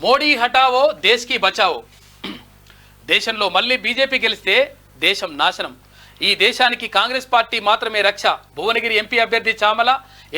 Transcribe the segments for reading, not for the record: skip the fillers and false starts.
మోడీ హటావో దేశ్ కి బచావో. దేశంలో మళ్ళీ బీజేపీ గెలిస్తే దేశం నాశనం. ఈ దేశానికి కాంగ్రెస్ పార్టీ మాత్రమే రక్ష. భువనగిరి ఎంపీ అభ్యర్థి చామల,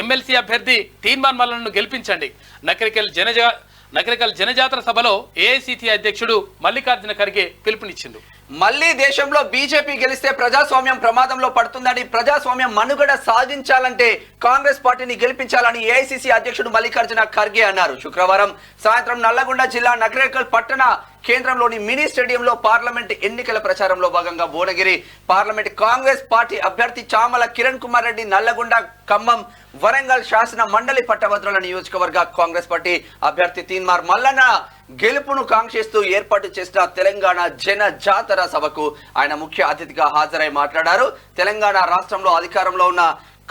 ఎమ్మెల్సీ అభ్యర్థి తీన్మాన్ మల్లలను గెలిపించండి. నకరికల్ జనజాతర సభలో ఏఐసిసి అధ్యక్షుడు మల్లికార్జున ఖర్గే పిలుపునిచ్చిండు. మళ్ళీ దేశంలో బీజేపీ గెలిస్తే ప్రజాస్వామ్యం ప్రమాదంలో పడుతుందని, ప్రజాస్వామ్యం మనుగడ సాధించాలంటే కాంగ్రెస్ పార్టీని గెలిపించాలని ఏఐసిసి అధ్యక్షుడు మల్లికార్జున ఖర్గే అన్నారు. శుక్రవారం సాయంత్రం నల్లగొండ జిల్లా నకరేకల్ పట్టణ కేంద్రంలోని మినీ స్టేడియంలో పార్లమెంట్ ఎన్నికల ప్రచారంలో భాగంగా భువనగిరి పార్లమెంట్ కాంగ్రెస్ పార్టీ అభ్యర్థి చామల కిరణ్ కుమార్ రెడ్డి, నల్లగొండ, ఖమ్మం, వరంగల్ శాసన మండలి పట్టభద్రుల నియోజకవర్గ కాంగ్రెస్ పార్టీ అభ్యర్థి తీన్మార్ మల్లన్న గెలుపును కాంక్షిస్తూ ఏర్పాటు చేసిన తెలంగాణ జన జాతర సభకు ఆయన ముఖ్య అతిథిగా హాజరై మాట్లాడారు. తెలంగాణ రాష్ట్రంలో అధికారంలో ఉన్న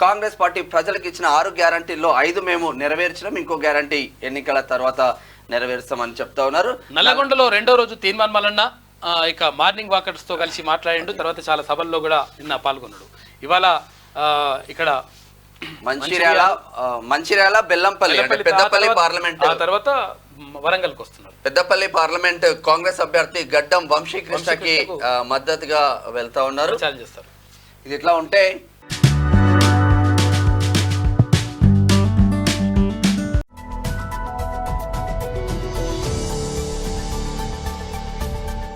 కాంగ్రెస్ పార్టీ ప్రజలకు ఇచ్చిన 6 గ్యారంటీల్లో 5 మేము నెరవేర్చడం, ఇంకో గ్యారంటీ ఎన్నికల తర్వాత నెరవేరుస్తామని చెప్తా ఉన్నారు. నల్లగొండలో 2వ రోజు తీన్మాన్ మల్లన్న ఇక మార్నింగ్ వాకర్స్ తో కలిసి మాట్లాడిండు. తర్వాత చాలా సభల్లో కూడా నిన్న పాల్గొన్నాడు. ఇవాళ ఇక్కడ మంచిర్యాల, బెల్లంపల్లి, పెద్దపల్లి పార్లమెంట్, ఆ తర్వాత వరంగల్కి వస్తున్నారు. పెద్దపల్లి పార్లమెంట్ కాంగ్రెస్ అభ్యర్థి గడ్డం వంశీకృష్ణకి మద్దతుగా వెళ్తా ఉన్నారు. చేస్తారు. ఇది ఇట్లా ఉంటే